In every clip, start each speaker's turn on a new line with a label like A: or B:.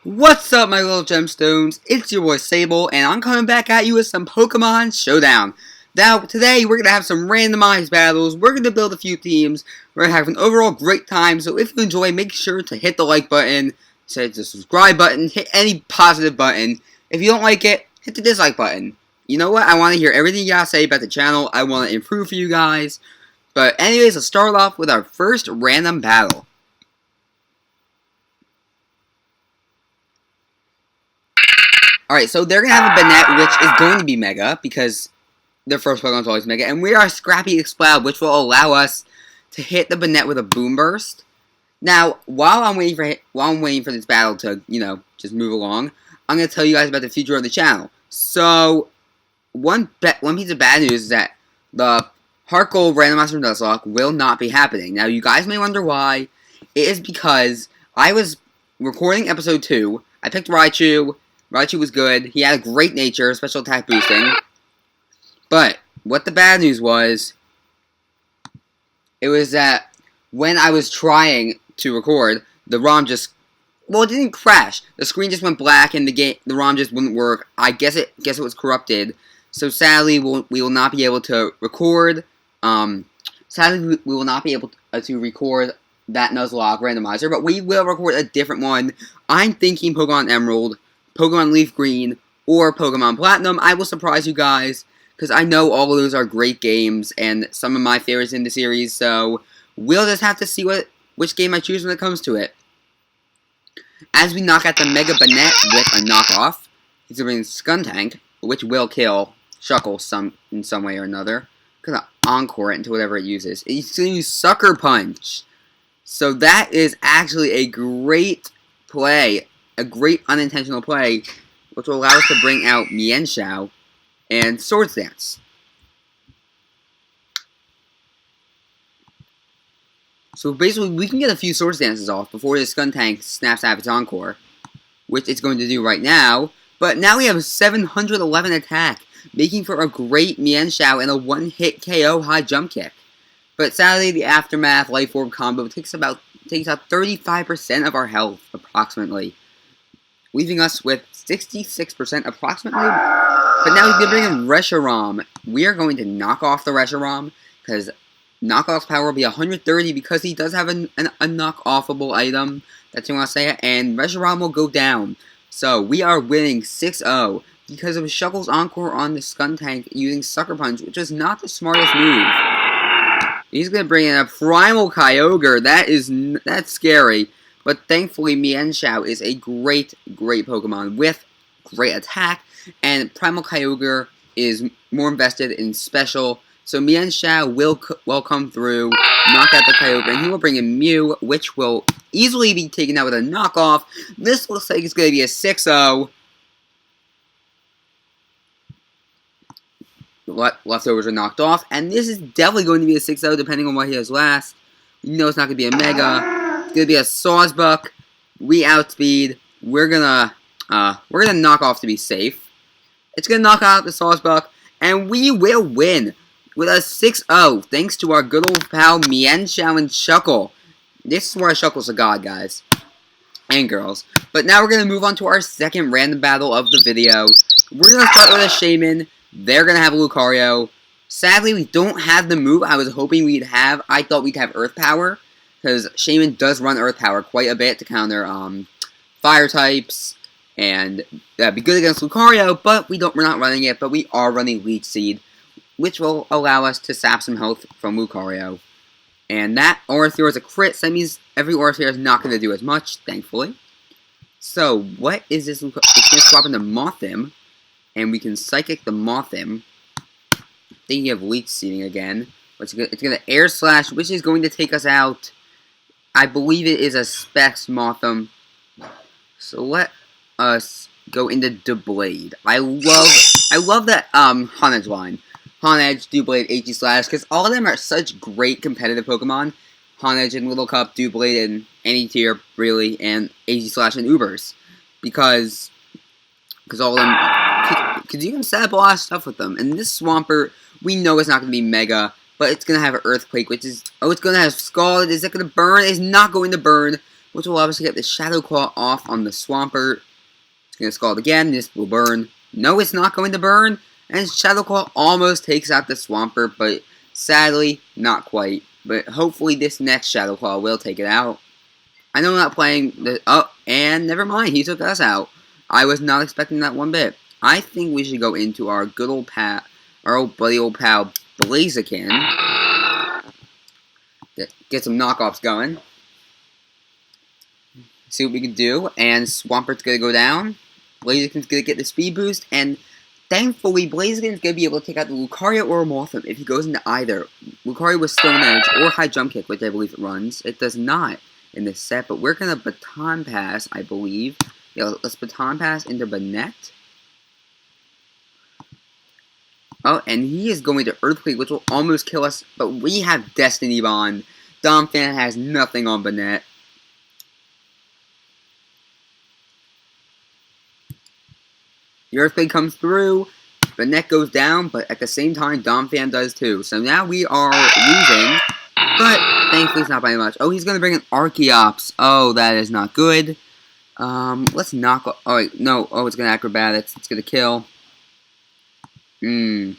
A: What's up, my little gemstones? It's your boy Sable, and I'm coming back at you with some Pokemon Showdown. Now, today, we're going to have some randomized battles. We're going to build a few teams. We're going to have an overall great time, so if you enjoy, make sure to hit the like button, hit the subscribe button, hit any positive button. If you don't like it, hit the dislike button. You know what? I want to hear everything you got to say about the channel. I want to improve for you guys. But anyways, let's start off with our first random battle. Alright, so they're going to have a Banette, which is going to be Mega, because their first Pokemon's always Mega. And we are Scrappy Exploud, which will allow us to hit the Banette with a Boom Burst. Now, while I'm waiting for this battle to, just move along, I'm going to tell you guys about the future of the channel. So, one piece of bad news is that the Heart Gold Randomizer from Nuzlocke will not be happening. Now, you guys may wonder why. It is because I was recording episode 2. I picked Raichu. Raichu was good. He had a great nature, special attack boosting. But what the bad news was, it was that when I was trying to record, the ROM just, it didn't crash. The screen just went black and the ROM just wouldn't work. I guess it was corrupted. So sadly, we will not be able to record. Sadly, we will not be able to record that Nuzlocke randomizer, but we will record a different one. I'm thinking Pokemon Emerald, Pokemon Leaf Green, or Pokemon Platinum. I will surprise you guys, because I know all of those are great games, and some of my favorites in the series, so we'll just have to see which game I choose when it comes to it. As we knock out the Mega Banette with a knockoff, he's going to bring Skuntank, which will kill Shuckle in some way or another. Going to Encore it into whatever it uses. It's going to use Sucker Punch. So that is actually a great play. A great unintentional play, which will allow us to bring out Mienshao and Swords Dance. So basically, we can get a few Swords Dances off before the Skuntank snaps out of its Encore, which it's going to do right now. But now we have 711 attack, making for a great Mienshao and a one-hit KO high jump kick. But sadly, the Aftermath Life Orb combo takes out 35% of our health, approximately, leaving us with 66% approximately. But now we can bring in Reshiram. We are going to knock off the Reshiram, because knockoff power will be 130, because he does have a knock-offable item. That's what I want to say. And Reshiram will go down. So we are winning 6-0 because of Shuckle's Encore on the Skuntank using Sucker Punch, which is not the smartest move. He's going to bring in a Primal Kyogre. That's scary. But thankfully, Mienshao is a great Pokemon with great attack, and Primal Kyogre is more invested in special. So Mienshao will come through, knock out the Kyogre, and he will bring in Mew, which will easily be taken out with a knockoff. This looks like it's going to be a 6-0. Leftovers are knocked off, and this is definitely going to be a 6-0 depending on what he has last. You know it's not going to be a Mega. It's going to be a Sawsbuck. We outspeed. We're gonna knock off to be safe. It's going to knock out the Sawsbuck, and we will win with a 6-0 thanks to our good old pal Mienshao and Shuckle. This is where Shuckle's a god, guys. And girls. But now we're going to move on to our second random battle of the video. We're going to start with a Shaman. They're going to have a Lucario. Sadly, we don't have the move I was hoping we'd have. I thought we'd have Earth Power, because Shaman does run Earth Power quite a bit to counter Fire types, and that'd be good against Lucario, but we're not running it, but we are running Leech Seed, which will allow us to sap some health from Lucario. And that Orifier is a crit, so that means every Orifier is not going to do as much, thankfully. So, what is this? It's going to swap into Mothim, and we can Psychic the Mothim. Thinking of Leech Seeding again. It's going to Air Slash, which is going to take us out. I believe it is a Specs Mothim. So let us go into Doublade. I love that Honedge line. Honedge, Doublade, HG Slash, because all of them are such great competitive Pokemon. Honedge and Little Cup, Doublade in any tier, really, and HG Slash and Ubers. Because all of them, because you can set up a lot of stuff with them. And this Swampert, we know it's not going to be Mega, but it's going to have an Earthquake, which is, it's going to have Scald. Is it going to burn? It's not going to burn. which will allow us to get the Shadow Claw off on the Swampert. It's going to Scald again. This will burn. No, it's not going to burn. And Shadow Claw almost takes out the Swampert, but sadly, not quite. But hopefully this next Shadow Claw will take it out. I know I'm not playing the... Oh, and never mind. He took us out. I was not expecting that one bit. I think we should go into our good old pal... Our old buddy old pal, Blaziken. Get some knockoffs going. See what we can do. And Swampert's going to go down. Blaziken's going to get the speed boost. And thankfully, Blaziken's going to be able to take out the Lucario or Morphin if he goes into either. Lucario with Stone Edge or High Jump Kick, which I believe it runs. It does not in this set, but we're going to Baton Pass, I believe. Yeah, let's Baton Pass into Banette. Oh, and he is going to Earthquake, which will almost kill us, but we have Destiny Bond. Donphan has nothing on Banette. The Earthquake comes through, Banette goes down, but at the same time, Donphan does too. So now we are losing, but thankfully it's not by much. Oh, he's going to bring an Archeops. Oh, that is not good. Let's knock off. Oh, wait, no. Oh, it's going to Acrobatics. It's going to kill. We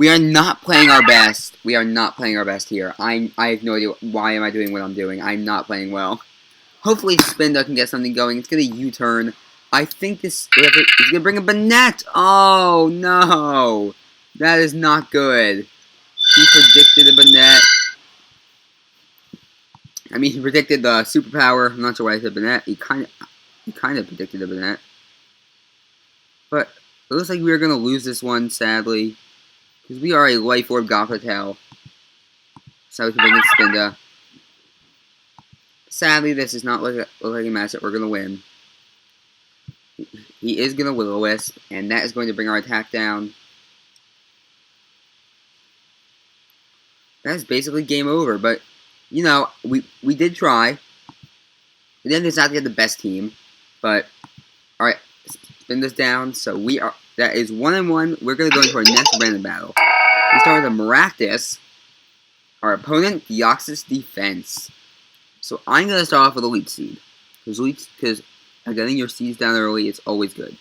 A: are not playing our best. We are not playing our best here. I have no idea why am I doing what I'm doing. I'm not playing well. Hopefully Spinda can get something going. It's going to U-turn. I think this... It's going to bring a Banette. Oh, no. That is not good. He predicted a Banette. I mean, he predicted the superpower. I'm not sure why I said Banette. He kind of predicted a Banette. But it looks like we're going to lose this one, sadly. Because we are a Life Orb Gothitelle. So we can bring in Spinda. Sadly, this does not look like a match that we're going to win. He is going to Will-O-Wisp, and that is going to bring our attack down. That is basically game over, but, you know, we did try. We didn't exactly have the best team, but, alright, spin this down, so we are... That is 1-1. We're going to go into our next random battle. We start with a Maractus. Our opponent, Deoxys Defense. So I'm going to start off with a Leech Seed. Because getting your seeds down early is always good.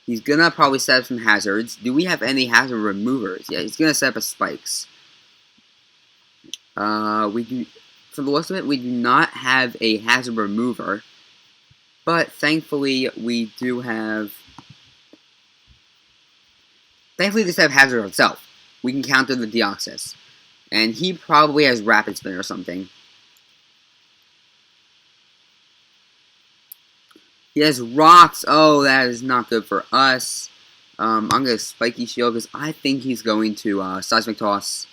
A: He's going to probably set up some hazards. Do we have any hazard removers? Yeah, he's going to set up a Spikes. We do... For the looks of it, we do not have a hazard remover. But thankfully, we do have... Thankfully, this have Hazard itself. We can counter the Deoxys. And he probably has Rapid Spin or something. He has Rocks. Oh, that is not good for us. I'm going to Spiky Shield because I think he's going to Seismic Toss.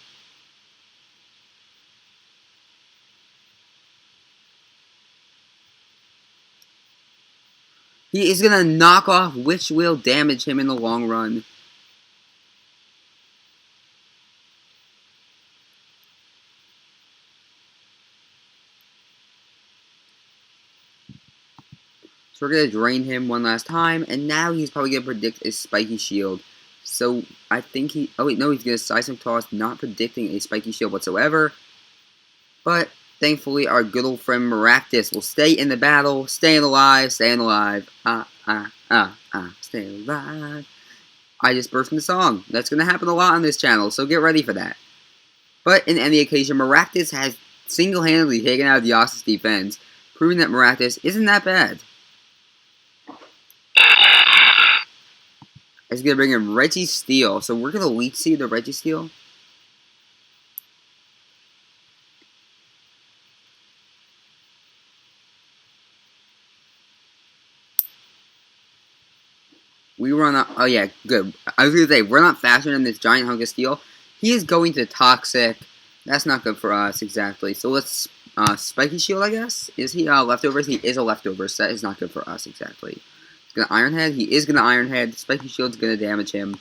A: He is going to knock off, which will damage him in the long run. So we're going to drain him one last time, and now he's probably going to predict a Spiky Shield. So I think he... Oh wait, no, he's going to Seismic Toss, not predicting a Spiky Shield whatsoever. But thankfully, our good old friend Maractus will stay in the battle, staying alive, staying alive. Stay alive. I just burst into song. That's going to happen a lot on this channel, so get ready for that. But in any occasion, Maractus has single-handedly taken out Deoxys Defense, proving that Maractus isn't that bad. It's going to bring in Registeel, so we're going to Leech Seed the Registeel. We run out. Oh, yeah, good. I was going to say, we're not faster than this giant hunk of steel. He is going to Toxic. That's not good for us, exactly. So let's Spiky Shield, I guess. Is he leftovers? He is a leftover, so that is not good for us, exactly. He's going to Iron Head. He is going to Iron Head. Spiky Shield's going to damage him.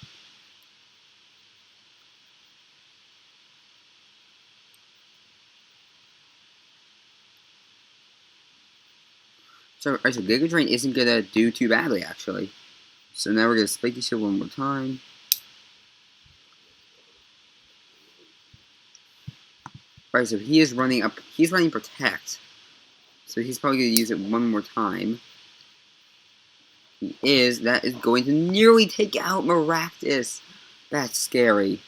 A: So Giga Drain isn't going to do too badly, actually. So now we're going to Spiky Shield one more time. Alright, so he is running up. He's running Protect. So he's probably going to use it one more time. He is. That is going to nearly take out Maractus. That's scary.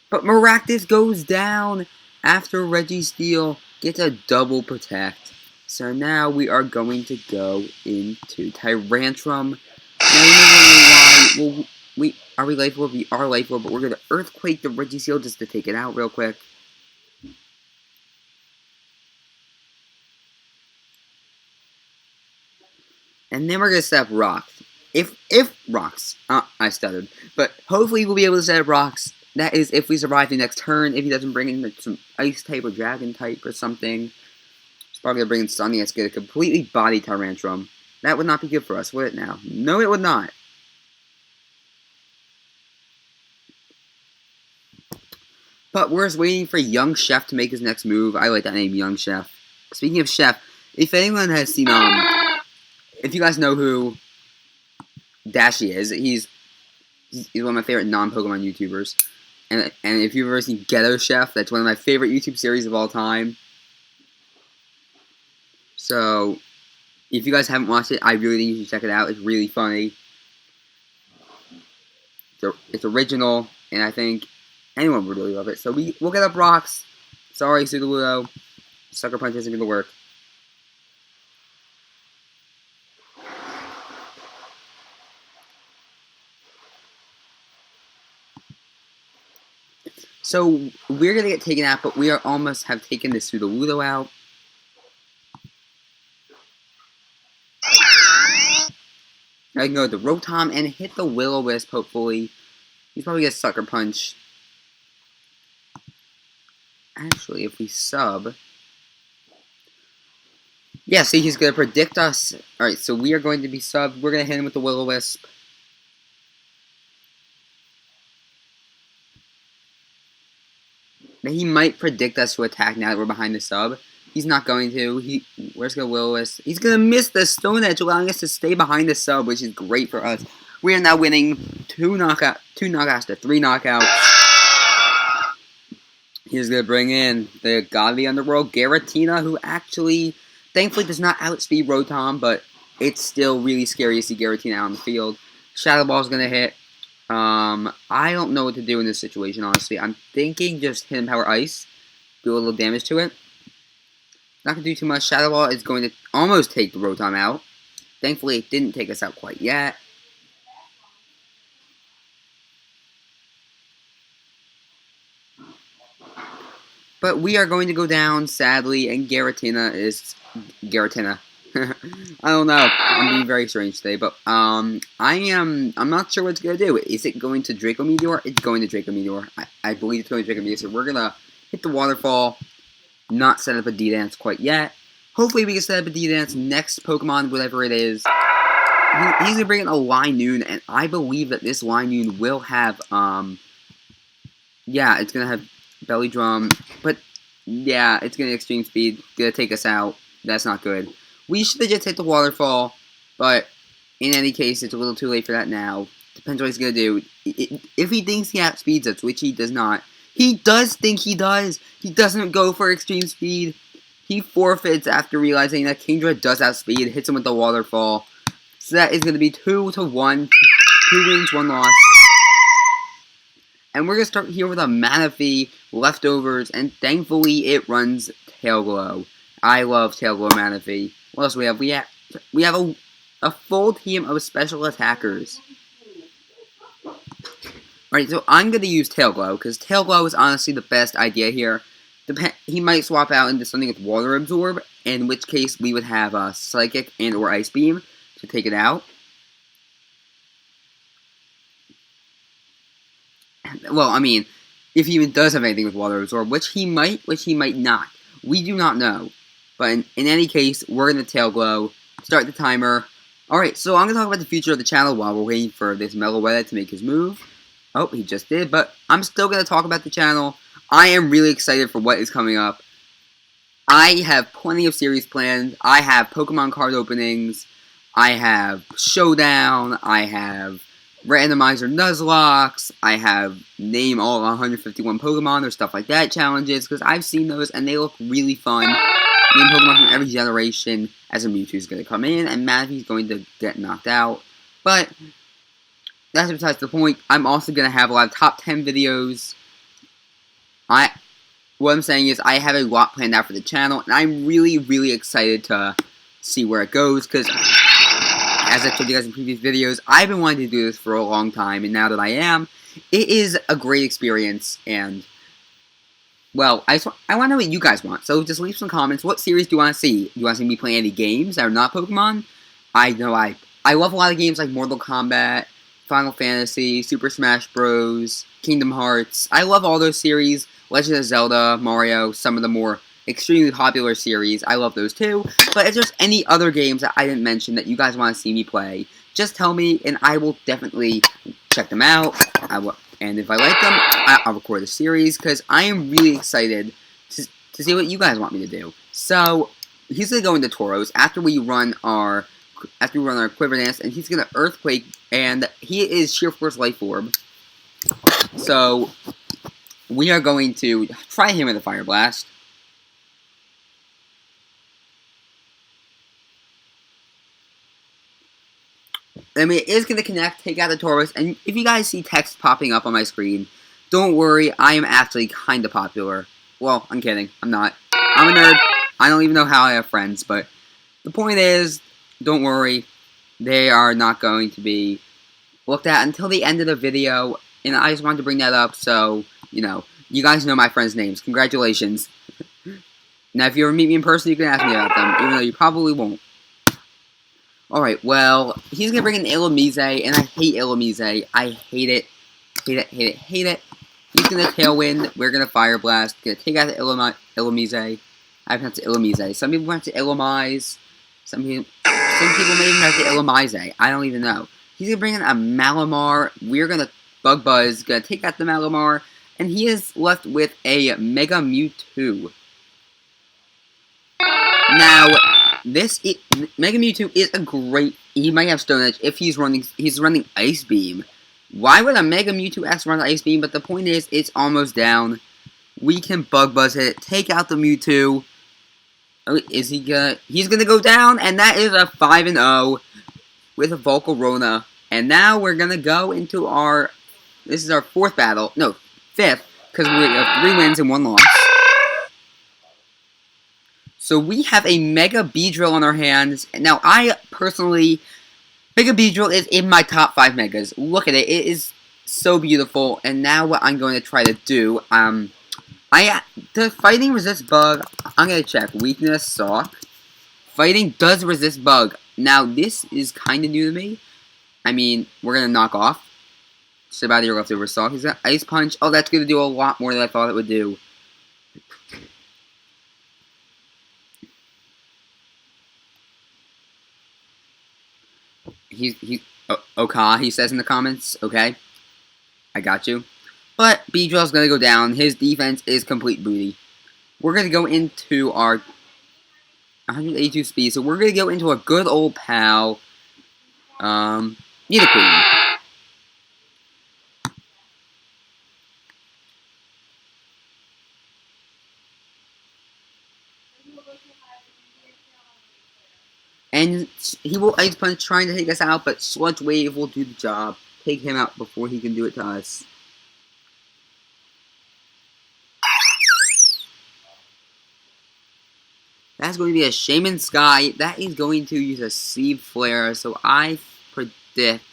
A: But Maractus goes down after Registeel gets a double Protect. So now we are going to go into Tyrantrum. Now you may wonder why. Well, are we life orb? We are life orb, but we're going to Earthquake the Registeel just to take it out real quick. And then we're going to set up Rocks. If Rocks. I stuttered. But hopefully we'll be able to set up Rocks. That is if we survive the next turn. If he doesn't bring in some Ice type or Dragon type or something. He's probably going to bring in something that's going to completely body Tyrantrum. That would not be good for us, would it now? No, it would not. But we're just waiting for Young Chef to make his next move. I like that name, Young Chef. Speaking of Chef, if anyone has seen, if you guys know who Dashi is, he's one of my favorite non-Pokemon YouTubers. And if you've ever seen Ghetto Chef, that's one of my favorite YouTube series of all time. So, if you guys haven't watched it, I really think you should check it out. It's really funny. It's original, and I think anyone would really love it. So we'll get up Rocks. Sorry, Sudowoodo. Sucker Punch isn't going to work. So we're going to get taken out, but we are almost have taken the Sudowoodo out. I can go with the Rotom and hit the Will-O-Wisp, hopefully. He's probably going to Sucker Punch. Actually, if we sub... Yeah, see, he's going to predict us. Alright, so we are going to be subbed. We're going to hit him with the Will-O-Wisp. He might predict us to attack now that we're behind the sub. He's not going to. Where's the Will-O-Wisp? He's going to miss the Stone Edge, allowing us to stay behind the sub, which is great for us. We are now winning 2 knockouts to 3 knockouts. He's going to bring in the God of the Underworld, Giratina, who actually, thankfully, does not outspeed Rotom, but it's still really scary to see Giratina out on the field. Shadow Ball is going to hit. I don't know what to do in this situation, honestly. I'm thinking just hit him Power Ice, do a little damage to it. Not going to do too much. Shadow Ball is going to almost take the Rotom out. Thankfully, it didn't take us out quite yet. But we are going to go down, sadly, and Giratina is... Giratina. I don't know. I'm being very strange today, but I'm not sure what it's going to do. Is it going to Draco Meteor? It's going to Draco Meteor. I believe it's going to Draco Meteor, so we're going to hit the Waterfall, not set up a D-Dance quite yet. Hopefully we can set up a D-Dance next Pokemon, whatever it is. He's going to bring in a Linoon, and I believe that this Linoon will have, yeah, it's going to have Belly Drum, but, yeah, it's going to Extreme Speed, going to take us out. That's not good. We should have just hit the Waterfall, but in any case, it's a little too late for that now. Depends what he's going to do. If he thinks he outspeeds us, which he does not, he does think he does. He doesn't go for Extreme Speed. He forfeits after realizing that Kingdra does outspeed, hits him with the Waterfall. So that is going to be 2-1. 2 wins, 1 loss. And we're going to start here with a Manaphy, Leftovers, and thankfully it runs Tail Glow. I love Tail Glow Manaphy. What else do we have? We have a full team of special attackers. Alright, so I'm going to use Tail Glow, because Tail Glow is honestly the best idea here. He might swap out into something with Water Absorb, in which case we would have Psychic and or Ice Beam to take it out. Well, I mean, if he even does have anything with Water Absorb, which he might not. We do not know. But in any case, we're going to Tail Glow, start the timer. Alright, so I'm going to talk about the future of the channel while we're waiting for this Meloetta to make his move. Oh, he just did, but I'm still going to talk about the channel. I am really excited for what is coming up. I have plenty of series planned. I have Pokemon card openings. I have Showdown. I have Randomizer Nuzlocke. I have name all 151 Pokemon or stuff like that challenges, because I've seen those and they look really fun. Name Pokemon from every generation as a Mewtwo is going to come in, and Manaphy's going to get knocked out. But that's besides the point. I'm also going to have a lot of top 10 videos. What I'm saying is I have a lot planned out for the channel, and I'm really, really excited to see where it goes, because as I told you guys in previous videos, I've been wanting to do this for a long time, and now that I am, it is a great experience, and, well, I want to know what you guys want, so just leave some comments. What series do you want to see? Do you want to see me play any games that are not Pokemon? I know I love a lot of games like Mortal Kombat, Final Fantasy, Super Smash Bros., Kingdom Hearts. I love all those series. Legend of Zelda, Mario, some of the more extremely popular series. I love those too. But if there's any other games that I didn't mention that you guys want to see me play, just tell me and I will definitely check them out. And if I like them, I'll record a series, because I am really excited to see what you guys want me to do. So he's gonna go into Tauros after we run our Quiver Dance, and he's gonna Earthquake, and he is Sheer Force Life Orb. So we are going to try him with a Fire Blast. I mean, it is going to connect, take out the Tauros, and if you guys see text popping up on my screen, don't worry, I am actually kind of popular. Well, I'm kidding, I'm not. I'm a nerd, I don't even know how I have friends, but the point is, don't worry, they are not going to be looked at until the end of the video, and I just wanted to bring that up, so, you know, you guys know my friends' names. Congratulations. Now, if you ever meet me in person, you can ask me about them, even though you probably won't. Alright, well, he's gonna bring in Illumise, and I hate Illumise. I hate it. Hate it, hate it, hate it. He's gonna Tailwind, we're gonna Fire Blast, gonna take out the Illumise. I pronounce it Illumise. Some people pronounce it Illumise. Some people may even pronounce it Illumise. I don't even know. He's gonna bring in a Malamar, we're gonna Bug Buzz, gonna take out the Malamar, and he is left with a Mega Mewtwo. Now, Mega Mewtwo is a great. He might have Stone Edge if he's running Ice Beam. Why would a Mega Mewtwo X run Ice Beam? But the point is, it's almost down. We can Bug Buzz it, take out the Mewtwo. Oh, is he gonna? He's gonna go down, and that is a 5-0 with a Volcarona. And now we're gonna go into our. This is our fourth battle. No, fifth, because we have 3 wins and 1 loss. So we have a Mega Beedrill on our hands. Now, I personally, Mega Beedrill is in my top 5 Megas. Look at it. It is so beautiful. And now what I'm going to try to do, the Fighting resists Bug. I'm going to check. Weakness, Sock. Fighting does resist Bug. Now, this is kind of new to me. I mean, we're going to knock off. Sableyestudios leftover Sock. He's got Ice Punch. Oh, that's going to do a lot more than I thought it would do. Okay, he says in the comments. Okay, I got you. But Beedrill's gonna go down. His defense is complete booty. We're gonna go into our 182 speed. So we're gonna go into a good old pal. Nidoqueen. And he will Ice Punch trying to take us out, but Sludge Wave will do the job. Take him out before he can do it to us. That's going to be a Shaman Sky. That is going to use a Seed Flare, so I predict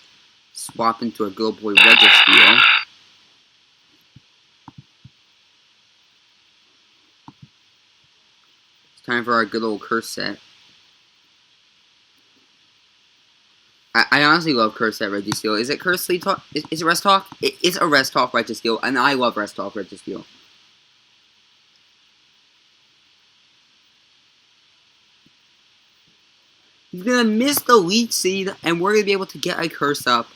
A: swap into a good boy Registeel. It's time for our good old curse set. I honestly love Curse Set Registeel. Is it Curse Sleep Talk? Is it Rest Talk? It's a Rest Talk Registeel, and I love Rest Talk Registeel. He's gonna miss the Leech Seed, and we're gonna be able to get a Curse up.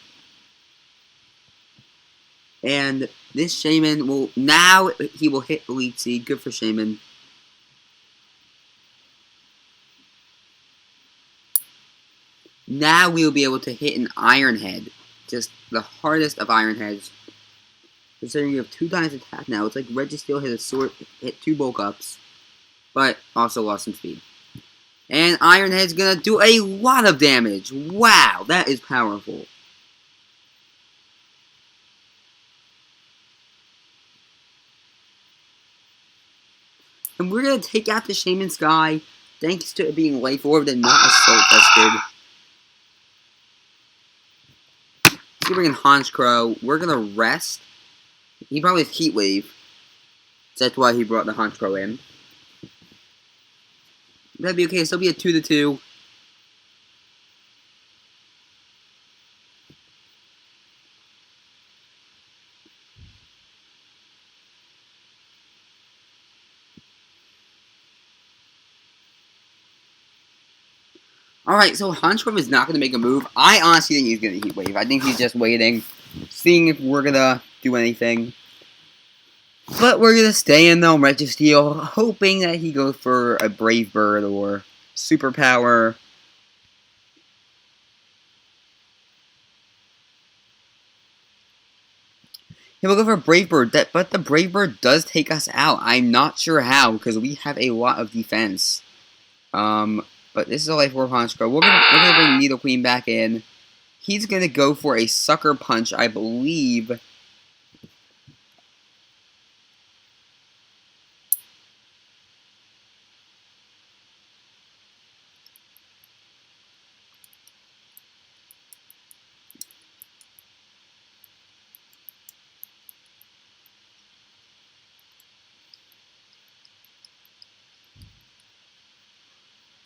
A: And this Shaman will now he will hit the Leech Seed. Good for Shaman. Now we will be able to hit an Iron Head just the hardest of Iron Heads. Considering you have 2 times attack now, it's like Registeel hit 2 bulk ups, but also lost some speed. And Iron Head's gonna do a lot of damage. Wow, that is powerful. And we're gonna take out the Shaman Sky, thanks to it being Life Orbed and not Assault Vested. Let's bring in Honchkrow. We're gonna rest. He probably has Heat Wave. So that's why he brought the Honchkrow in. That'd be okay, so it'll be a 2-2. Alright, so Honchkrow is not going to make a move. I honestly think he's going to Heat Wave. I think he's just waiting, seeing if we're going to do anything. But we're going to stay in though, Registeel, hoping that he goes for a Brave Bird or Superpower. He will go for a Brave Bird, but the Brave Bird does take us out. I'm not sure how, because we have a lot of defense. But this is a Life Orb Honchkrow. We're gonna bring Nidoqueen back in. He's gonna go for a Sucker Punch, I believe.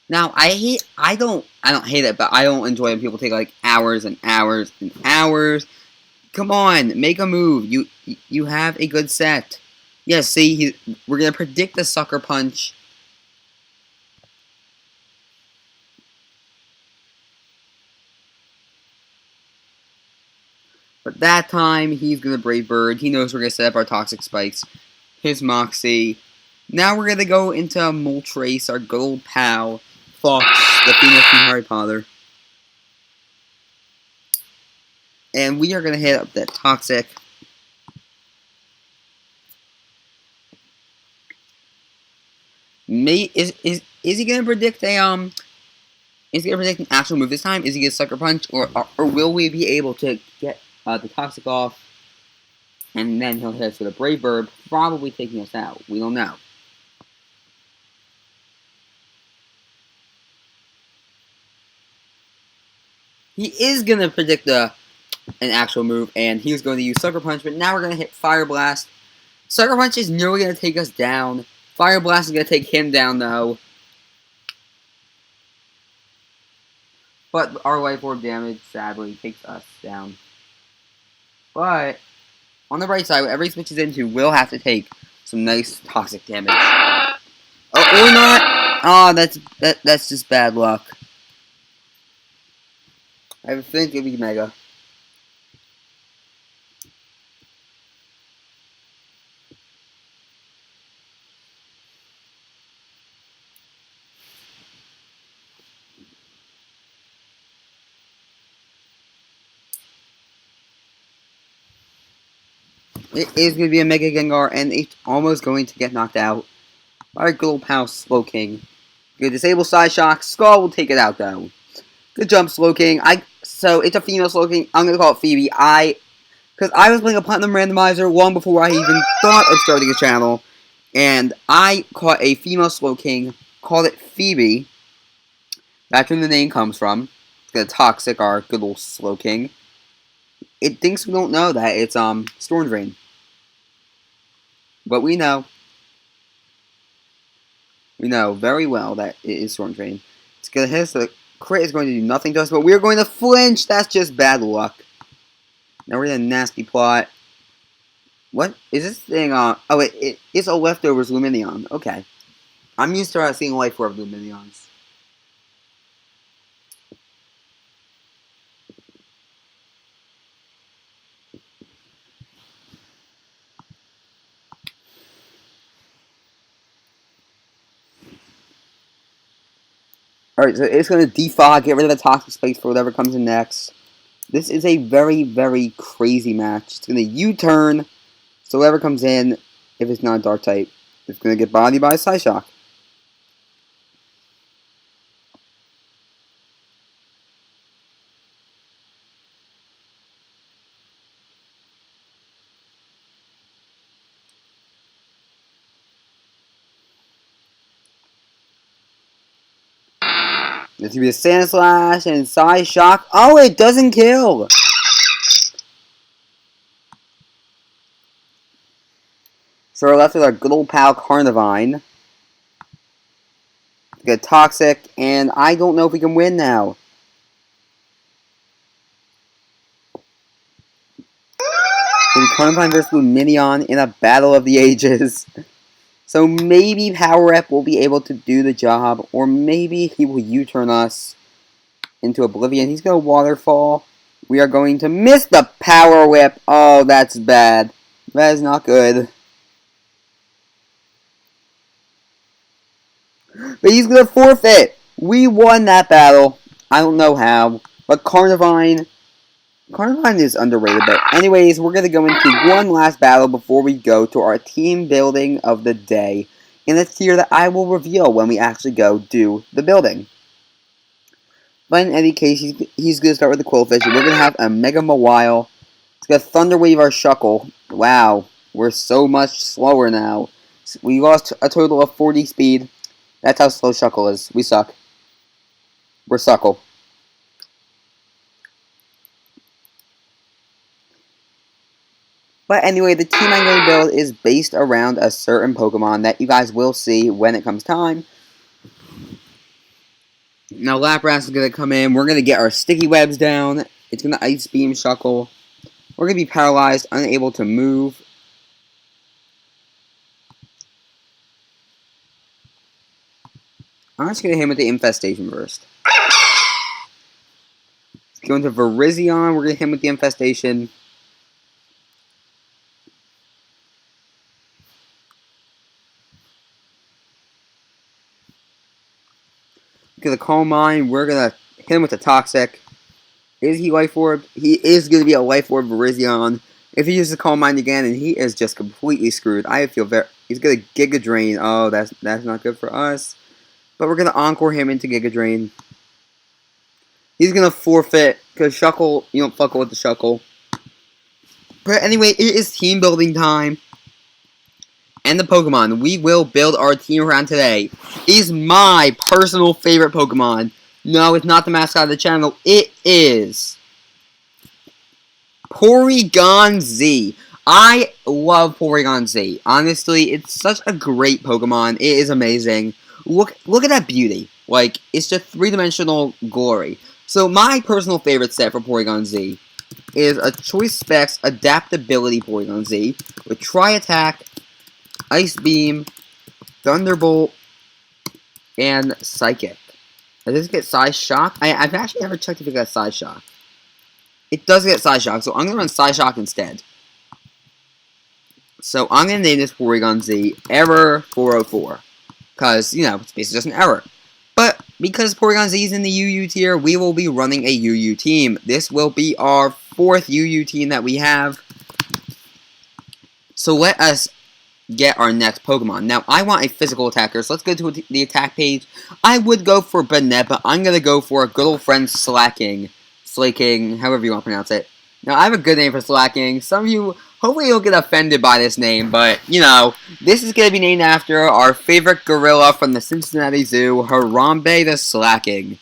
A: Now, I don't hate it, but I don't enjoy when people take like hours and hours and hours. Come on, make a move. You have a good set. Yeah, see, we're gonna predict the Sucker Punch. But that time, he's gonna Brave Bird. He knows we're gonna set up our Toxic Spikes. His Moxie. Now we're gonna go into Moltres, our good old pal. Fox, the Phoenix from Harry Potter. And we are going to hit up that Toxic. Is he going to predict a is he going to predict an actual move this time? Is he going to Sucker Punch, or will we be able to get the Toxic off, and then he'll hit us with a Brave Bird, probably taking us out? We don't know. He is going to predict an actual move, and he's going to use Sucker Punch, but now we're going to hit Fire Blast. Sucker Punch is nearly going to take us down. Fire Blast is going to take him down, though. But our Life Orb damage, sadly, takes us down. But, on the right side, whatever he switches into will have to take some nice Toxic damage. Oh, or not! Oh, that's just bad luck. I think it'll be Mega. It is going to be a Mega Gengar, and it's almost going to get knocked out by our good old pal Slowking. Good disable Side Shock. Skull will take it out, though. Good jump, Slowking. So, it's a female Slowking. I'm going to call it Phoebe. Because I was playing a Platinum Randomizer long before I even thought of starting a channel. And I caught a female Slowking, called it Phoebe. That's where the name comes from. The Toxic, our good old Slowking. It thinks we don't know that it's Storm Drain. But we know. We know very well that it is Storm Drain. It's going to hit us. The crit is going to do nothing to us, but we're going to flinch. That's just bad luck. Now we're in a nasty plot. What is this thing? Oh, it's a Leftovers Lumineon. Okay. I'm used to seeing Life Orb Lumineons. Alright, so it's going to defog, get rid of the Toxic Space for whatever comes in next. This is a very, very crazy match. It's going to U-turn. So whoever comes in, if it's not a dark type, is going to get bodied by a Psyshock. This could be a Sand Slash and Psyshock. Oh, it doesn't kill! So we're left with our good old pal Carnivine. Get Toxic, and I don't know if we can win now. In Carnivine vs. Luminion in a battle of the ages. So maybe Power Rep will be able to do the job, or maybe he will U-turn us into Oblivion. He's going to Waterfall. We are going to miss the Power Whip. Oh, that's bad. That is not good. But he's going to forfeit. We won that battle. I don't know how. But Carnivine is underrated. But anyways, we're going to go into one last battle before we go to our team building of the day. In a tier that I will reveal when we actually go do the building. But in any case, he's going to start with the Quillfish. We're going to have a Mega Mawile. It's going to Thunder Wave our Shuckle. Wow, we're so much slower now. We lost a total of 40 speed. That's how slow Shuckle is. We suck. We're Suckle. But anyway, the team I'm going to build is based around a certain Pokemon that you guys will see when it comes time. Now Lapras is going to come in. We're going to get our Sticky Webs down. It's going to Ice Beam Shuckle. We're going to be paralyzed, unable to move. I'm just going to hit him with the Infestation first. Going to Virizion. We're going to hit him with the Infestation. To the Calm Mind, we're going to hit him with the Toxic. Is he Life Orb? He is going to be a Life Orb Virizion. If he uses Calm Mind again, and he is just completely screwed. I feel very... He's going to Giga Drain. Oh, that's not good for us. But we're going to Encore him into Giga Drain. He's going to forfeit, because Shuckle, you don't fuck with the Shuckle. But anyway, it is team building time. And the Pokemon we will build our team around today is my personal favorite Pokemon. No, it's not the mascot of the channel. It is Porygon Z. I love Porygon Z. Honestly, it's such a great Pokemon. It is amazing. Look at that beauty. Like, it's just three-dimensional glory. So my personal favorite set for Porygon Z is a Choice Specs Adaptability Porygon Z with Tri-Attack, Ice Beam, Thunderbolt, and Psychic. Does this get Psyshock? I've actually never checked if it got Psyshock. It does get Psyshock, so I'm going to run Psyshock instead. So I'm going to name this Porygon Z Error 404. Because, you know, it's basically just an error. But because Porygon Z is in the UU tier, we will be running a UU team. This will be our 4th UU team that we have. So let us get our next Pokemon. Now, I want a physical attacker, so let's go to the attack page. I would go for Banette, but I'm going to go for a good old friend Slaking, however you want to pronounce it. Now, I have a good name for Slaking. Some of you, hopefully you'll get offended by this name, but, you know, this is going to be named after our favorite gorilla from the Cincinnati Zoo, Harambe the Slaking.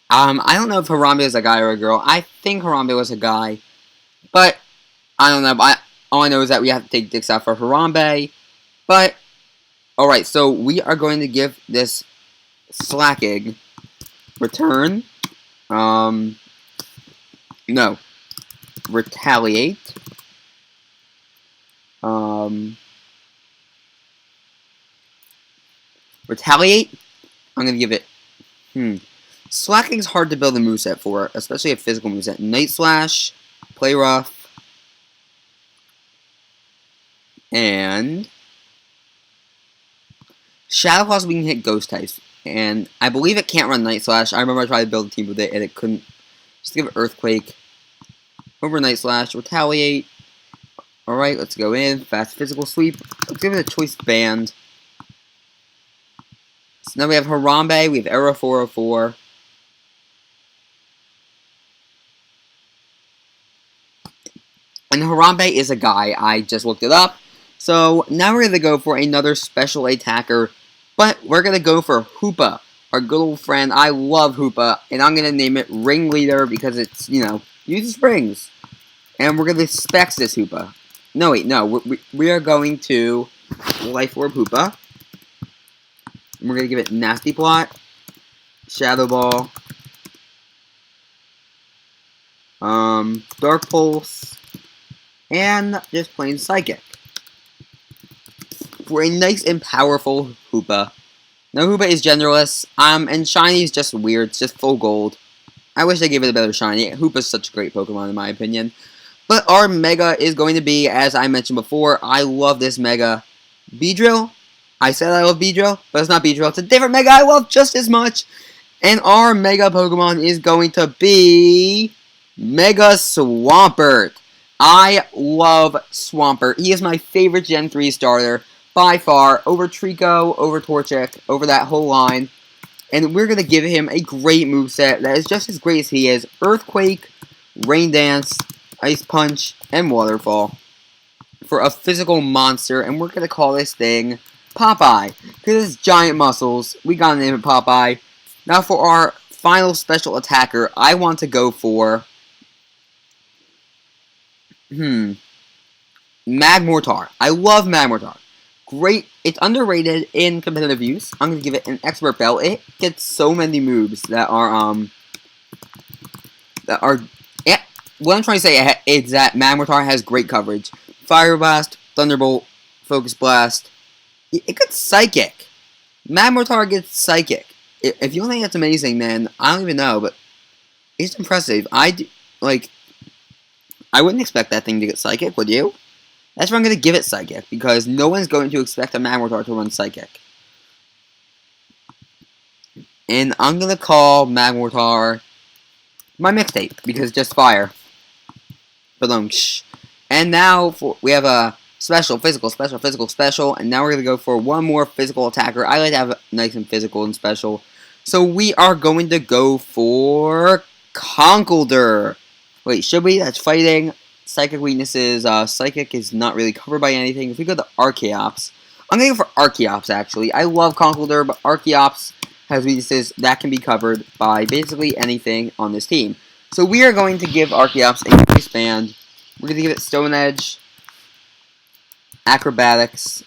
A: I don't know if Harambe is a guy or a girl. I think Harambe was a guy, but I don't know. All I know is that we have to take dicks out for Harambe. But, alright, so we are going to give this Slaking return. No. Retaliate. Retaliate? I'm going to give it... Slaking's hard to build a moveset for, especially a physical moveset. Night Slash, Play Rough, and Shadow Claws we can hit Ghost types. And I believe it can't run Night Slash. I remember I tried to build a team with it and it couldn't. Just give it Earthquake. Overnight Slash. Retaliate. Alright, let's go in. Fast Physical Sweep. Let's give it a Choice Band. So now we have Harambe. We have Era 404. And Harambe is a guy. I just looked it up. So now we're going to go for another special attacker. But we're going to go for Hoopa. Our good old friend. I love Hoopa. And I'm going to name it Ringleader because it's, you know, uses rings. And we're going to specs this Hoopa. No, wait, no. We are going to Life Orb Hoopa. And we're going to give it Nasty Plot. Shadow Ball. Dark Pulse. And just plain Psychic. For a nice and powerful Hoopa. Now Hoopa is Generalist. And Shiny is just weird. It's just full gold. I wish they gave it a better Shiny. Hoopa's such a great Pokemon in my opinion. But our Mega is going to be, as I mentioned before, I love this Mega. Beedrill. I said I love Beedrill, but it's not Beedrill. It's a different Mega I love just as much. And our Mega Pokemon is going to be Mega Swampert. I love Swampert. He is my favorite Gen 3 starter by far, over Trico, over Torchic, over that whole line. And we're going to give him a great moveset that is just as great as he is. Earthquake, Rain Dance, Ice Punch, and Waterfall. For a physical monster, and we're going to call this thing Popeye. Because it's giant muscles, we got to name it Popeye. Now for our final special attacker, I want to go for Magmortar. I love Magmortar. Great. It's underrated in competitive use. I'm going to give it an Expert Belt. It gets so many moves that are, yeah, what I'm trying to say is that Magmortar has great coverage. Fire Blast, Thunderbolt, Focus Blast. It gets Psychic. Magmortar gets Psychic. If you don't think that's amazing, then I don't even know, but it's impressive. I wouldn't expect that thing to get Psychic, would you? That's why I'm going to give it Psychic, because no one's going to expect a Magmortar to run Psychic. And I'm going to call Magmortar my mixtape, because just fire. And now we have a special, physical, and now we're going to go for one more physical attacker. I like to have nice and physical and special. So we are going to go for Conkeldurr. Wait, should we? That's fighting. Psychic weaknesses. Psychic is not really covered by anything. If we go to Archeops, I'm going to go for Archeops, actually. I love Conkeldurr, but Archeops has weaknesses that can be covered by basically anything on this team. So we are going to give Archeops a Choice Band. We're going to give it Stone Edge, Acrobatics.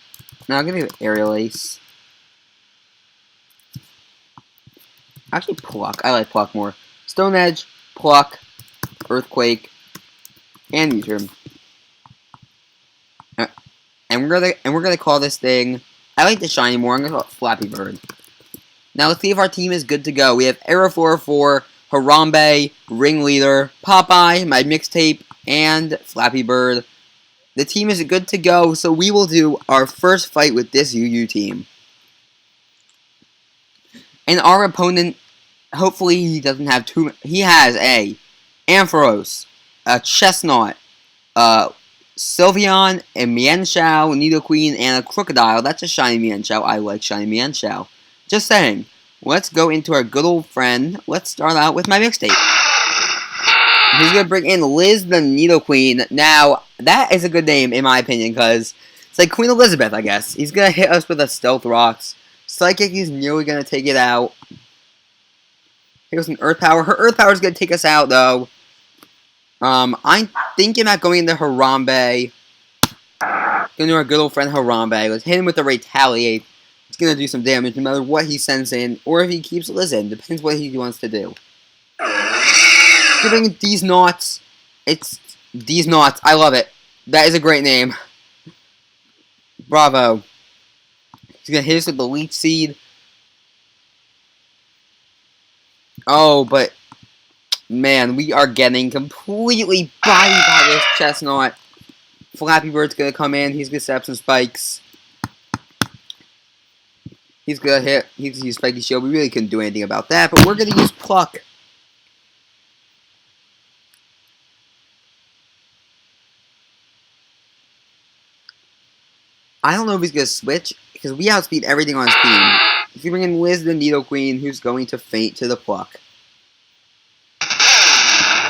A: Now I'm going to give it Aerial Ace. Actually, Pluck. I like Pluck more. Stone Edge, Pluck, Earthquake, and U-turn. And we're gonna call this thing. I like the shiny more. I'm gonna call it Flappy Bird. Now let's see if our team is good to go. We have Era 404, Harambe, Ringleader, Popeye, my mixtape, and Flappy Bird. The team is good to go, so we will do our first fight with this UU team. And our opponent, hopefully he doesn't have too. He has a Ampharos, a Chestnut, Sylveon, a Mienshao, Nidoqueen, and a Crocodile. That's a shiny Mienshao. I like shiny Mienshao. Just saying. Let's go into our good old friend. Let's start out with my mixtape. He's going to bring in Liz the Nidoqueen. Now, that is a good name, in my opinion, because it's like Queen Elizabeth, I guess. He's going to hit us with a Stealth Rocks. Psychic, he's nearly going to take it out. Here's an Earth Power. Her Earth Power is going to take us out, though. I'm thinking about going into Harambe. Going to our good old friend Harambe. Let's hit him with the Retaliate. It's going to do some damage no matter what he sends in, or if he keeps Liz in. Depends what he wants to do. Giving these knots. It's these knots. I love it. That is a great name. Bravo. He's going to hit us with the Leech Seed. Oh, but man, we are getting completely bodied by this Chestnut. Flappy Bird's gonna come in. He's gonna set up some spikes. He's gonna hit. He's gonna use Spiky Shield. We really couldn't do anything about that, but we're gonna use Pluck. I don't know if he's going to switch, because we outspeed everything on his team. If you bring in Liz the Needle Queen, who's going to faint to the pluck.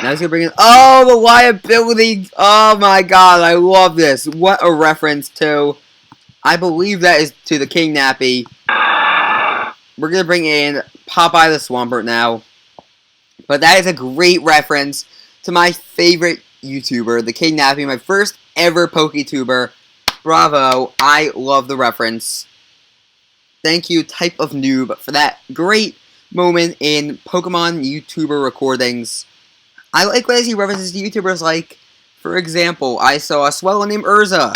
A: Now he's going to bring in... Oh, the liability! Oh my god, I love this. What a reference to... I believe that is to the King Nappy. We're going to bring in Popeye the Swampert now. But that is a great reference to my favorite YouTuber, the King Nappy, my first ever PokeTuber. Bravo, I love the reference. Thank you, Type of Noob, for that great moment in Pokemon YouTuber recordings. I like when I see references to YouTubers like, for example, I saw a swell named Urza.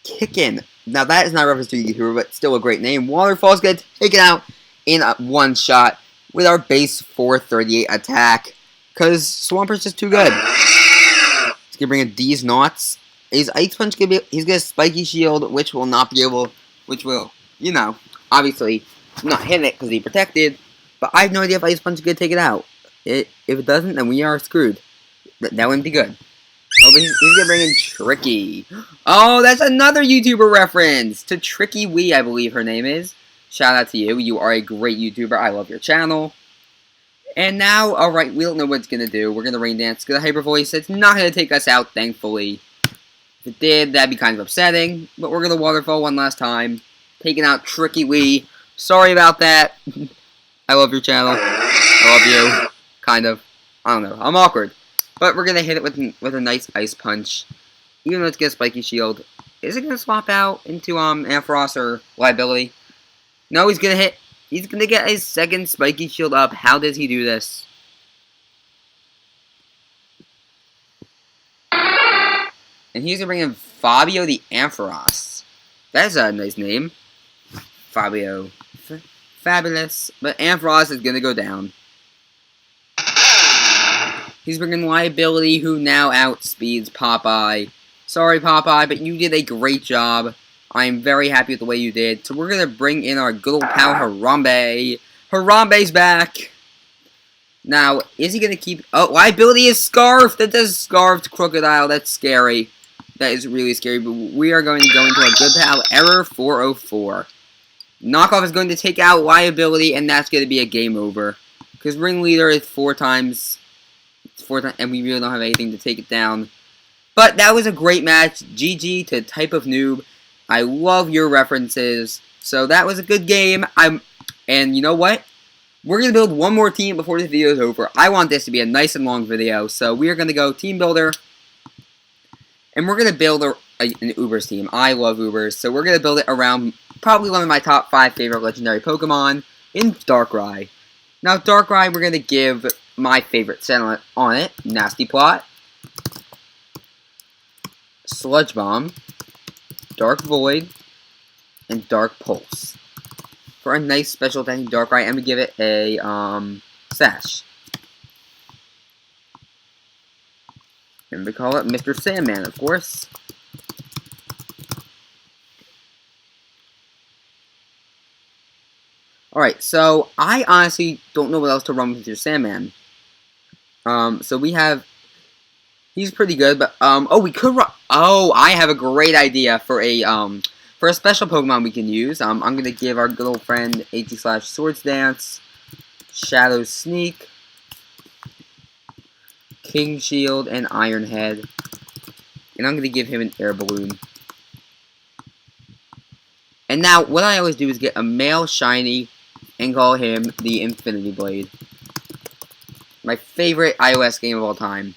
A: Kickin'. Now that is not a reference to a YouTuber, but still a great name. Waterfall's gonna take it out in one shot with our base 438 attack. Because Swampert's just too good. He's gonna bring in D's Knots. His Ice Punch gonna be... He's gonna Spiky Shield, which will not be able... Which will, you know, obviously not hit it because he protected. But I have no idea if Ice Punch is gonna take it out. If it doesn't, then we are screwed. That wouldn't be good. Oh, but he's gonna bring in Tricky. Oh, that's another YouTuber reference to Tricky Wee, I believe her name is. Shout out to you. You are a great YouTuber. I love your channel. And now, alright, we don't know what it's gonna do. We're gonna Rain Dance. Get a Hyper Voice. It's not gonna take us out, thankfully. If it did, that'd be kind of upsetting. But we're gonna Waterfall one last time. Taking out Tricky Wee. Sorry about that. I love your channel. I love you. Kind of. I don't know. I'm awkward. But we're gonna hit it with a nice Ice Punch. Even though it's gonna Spiky Shield. Is it gonna swap out into Ampharos or Liability? No, he's gonna hit. He's gonna get his second Spiky Shield up. How does he do this? And he's gonna bring in Fabio the Ampharos. That's a nice name. Fabio. Fabulous. But Ampharos is gonna go down. He's bringing Liability, who now outspeeds Popeye. Sorry, Popeye, but you did a great job. I am very happy with the way you did. So we're going to bring in our good old pal Harambe. Harambe's back. Now, is he going to keep... Oh, Liability is Scarfed. That does Scarfed Crocodile. That's scary. That is really scary. But we are going to go into our good pal Error 404. Knockoff is going to take out Liability, and that's going to be a game over. Because Ringleader is 4 times... and we really don't have anything to take it down. But that was a great match. GG to Type of Noob. I love your references. So that was a good game. And you know what? We're going to build one more team before this video is over. I want this to be a nice and long video. So we are going to go Team Builder. And we're going to build an Ubers team. I love Ubers. So we're going to build it around probably one of my top 5 favorite legendary Pokemon in Darkrai. Now Darkrai, we're going to give my favorite set on it. Nasty Plot. Sludge Bomb. Dark Void, and Dark Pulse. For a nice special attacking Darkrai, I'm going to give it a, Sash. And we call it Mr. Sandman, of course. Alright, so I honestly don't know what else to run with Mr. Sandman. So we have... He's pretty good, but, oh, we could run... Oh, I have a great idea for a special Pokemon we can use. I'm going to give our good old friend AT/Swords Dance, Shadow Sneak, King Shield, and Iron Head. And I'm going to give him an Air Balloon. And now, what I always do is get a male shiny and call him the Infinity Blade. My favorite iOS game of all time.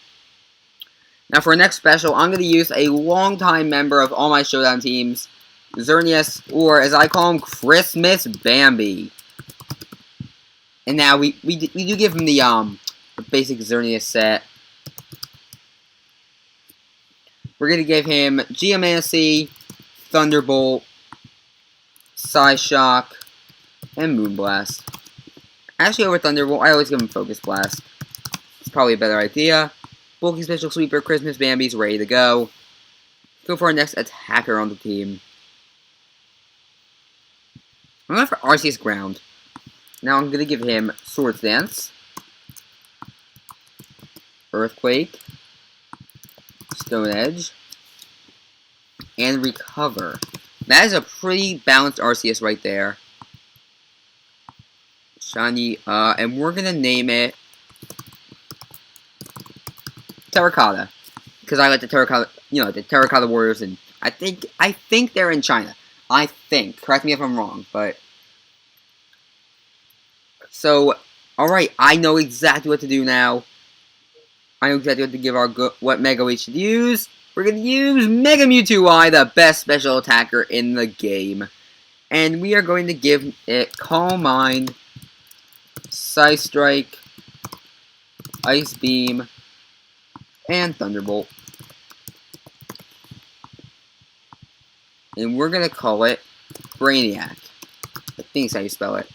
A: Now for our next special, I'm going to use a longtime member of all my Showdown teams, Xerneas, or as I call him, Christmas Bambi. And now we do give him the basic Xerneas set. We're going to give him Geomancy, Thunderbolt, Psyshock, and Moonblast. Actually, over Thunderbolt, I always give him Focus Blast. It's probably a better idea. Bulky Special Sweeper, Christmas Bambi's ready to go. Go for our next attacker on the team. I'm going for Arceus Ground. Now I'm going to give him Swords Dance, Earthquake, Stone Edge, and Recover. That is a pretty balanced RCS right there. Shiny, and we're gonna name it Terracotta. Because I like the Terracotta, you know, the Terracotta Warriors, and I think they're in China. I think. Correct me if I'm wrong, but... So, alright, I know exactly what to do now. I know exactly what to give what Mega we should use. We're going to use Mega Mewtwo-I, the best special attacker in the game. And we are going to give it Calm Mind, Psy Strike, Ice Beam, and Thunderbolt. And we're going to call it Brainiac. I think that's how you spell it.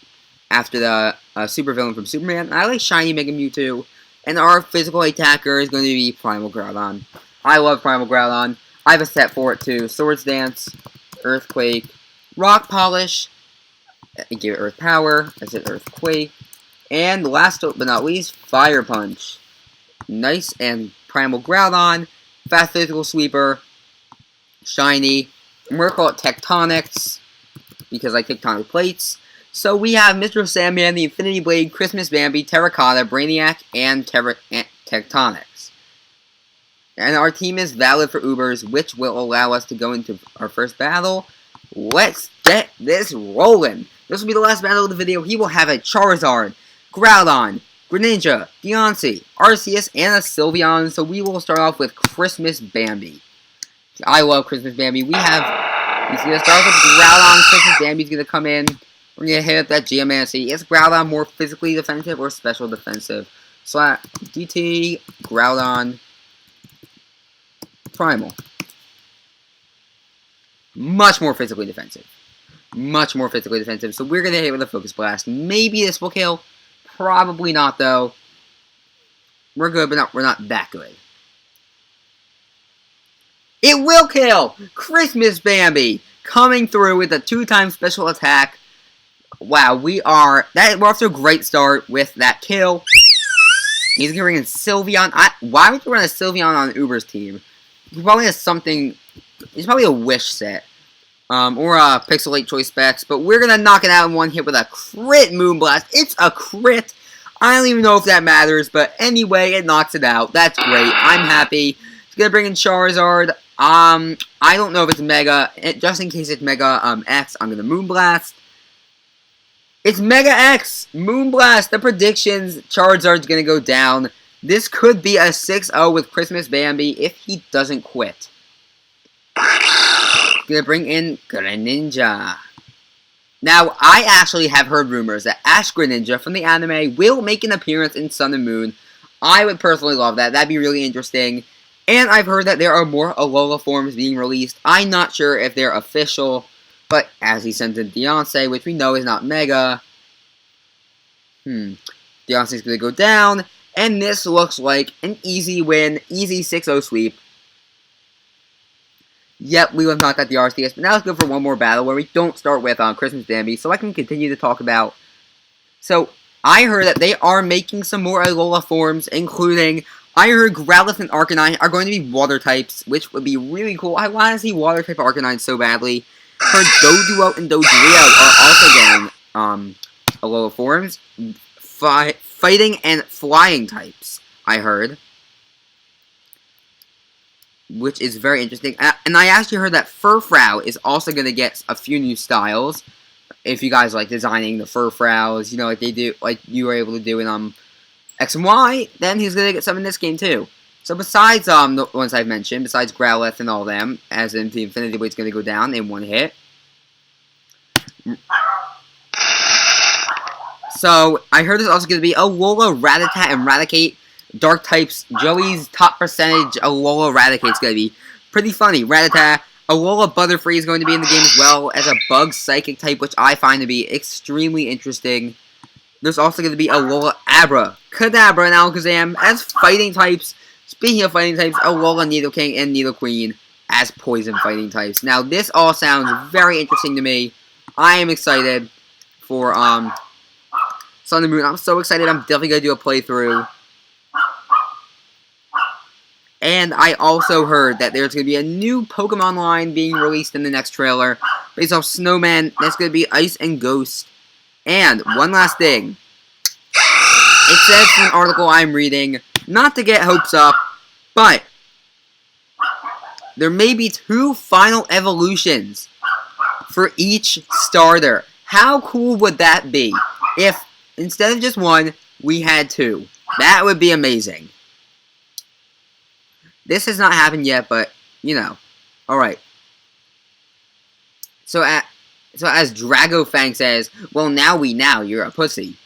A: After the supervillain from Superman. I like Shiny Mega Mewtwo. And our physical attacker is going to be Primal Groudon. I love Primal Groudon. I have a set for it too. Swords Dance, Earthquake, Rock Polish, I give it Earth Power, I said Earthquake, and last but not least, Fire Punch. Nice, and Primal Groudon, Fast Physical Sweeper, Shiny, and we're going to call it Tectonics, because I tectonic plates. So we have Mr. Sandman, the Infinity Blade, Christmas Bambi, Terracotta, Brainiac, and Tectonics. And our team is valid for Ubers, which will allow us to go into our first battle. Let's get this rolling. This will be the last battle of the video. He will have a Charizard, Groudon, Greninja, Deontay, Arceus, and a Sylveon. So we will start off with Christmas Bambi. I love Christmas Bambi. He's going to start off with Groudon. Christmas Bambi's going to come in. We're going to hit up that Geomancy. Is Groudon more physically defensive or special defensive? So, DT, Groudon, Primal. Much more physically defensive. Much more physically defensive. So we're going to hit with a Focus Blast. Maybe this will kill. Probably not, though. We're good, but we're not that good. It will kill! Christmas Bambi coming through with a 2-time special attack. Wow, we're off to a great start with that kill. He's going to bring in Sylveon. Why would you run a Sylveon on Uber's team? He probably has something. He's probably a Wish set. Or a Pixelate Choice Specs. But we're going to knock it out in one hit with a crit Moonblast. It's a crit. I don't even know if that matters. But anyway, it knocks it out. That's great. I'm happy. He's going to bring in Charizard. I don't know if it's Mega. Just in case it's Mega X, I'm going to Moonblast. It's Mega X! Moonblast! The predictions, Charizard's gonna go down. This could be a 6-0 with Christmas Bambi if he doesn't quit. Gonna bring in Greninja. Now, I actually have heard rumors that Ash Greninja from the anime will make an appearance in Sun and Moon. I would personally love that. That'd be really interesting. And I've heard that there are more Alola forms being released. I'm not sure if they're official. But as he sends in Deontay, which we know is not Mega. Deontay's going to go down. And this looks like an easy win. Easy 6-0 sweep. Yep, we have not got the RCS. But now let's go for one more battle where we don't start with Christmas Bambi. So I can continue to talk about. So I heard that they are making some more Alola forms. Including, I heard Growlithe and Arcanine are going to be water types. Which would be really cool. I want to see water type Arcanine so badly. Her Doduo and Dodrio are also getting Alola forms. Fighting and flying types, I heard. Which is very interesting. And I actually heard that Furfrou is also going to get a few new styles. If you guys like designing the Furfrous, you know, like they do, like you were able to do in X and Y, then he's going to get some in this game too. So besides the ones I've mentioned, besides Growlithe and all them, as in the Infinity Blade's going to go down in one hit. So I heard there's also going to be Alola, Rattata, and Raticate. Dark types. Joey's top percentage Alola Raticate's going to be pretty funny. Rattata. Alola Butterfree is going to be in the game as well as a Bug Psychic type, which I find to be extremely interesting. There's also going to be Alola Abra, Kadabra, and Alakazam as fighting types. Speaking of fighting types, Alola Nidoking and Nidoqueen as poison fighting types. Now, this all sounds very interesting to me. I am excited for Sun and Moon. I'm so excited. I'm definitely going to do a playthrough. And I also heard that there's going to be a new Pokemon line being released in the next trailer based off Snowman. That's going to be Ice and Ghost. And one last thing. It says in an article I'm reading, not to get hopes up, but there may be 2 final evolutions for each starter. How cool would that be if instead of just 1, we had 2? That would be amazing. This has not happened yet, but, you know. Alright. So as Dragofang says, well, now you're a pussy.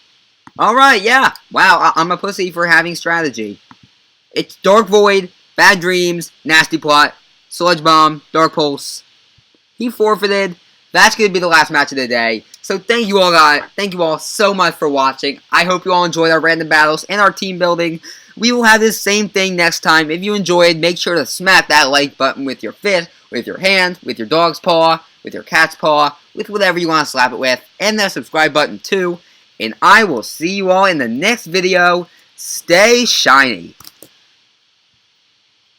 A: Alright, yeah. Wow, I'm a pussy for having strategy. It's Dark Void, Bad Dreams, Nasty Plot, Sludge Bomb, Dark Pulse. He forfeited. That's going to be the last match of the day. So thank you all, guys. Thank you all so much for watching. I hope you all enjoyed our random battles and our team building. We will have this same thing next time. If you enjoyed, make sure to smack that like button with your fist, with your hand, with your dog's paw, with your cat's paw, with whatever you want to slap it with, and that subscribe button too. And I will see you all in the next video. Stay shiny.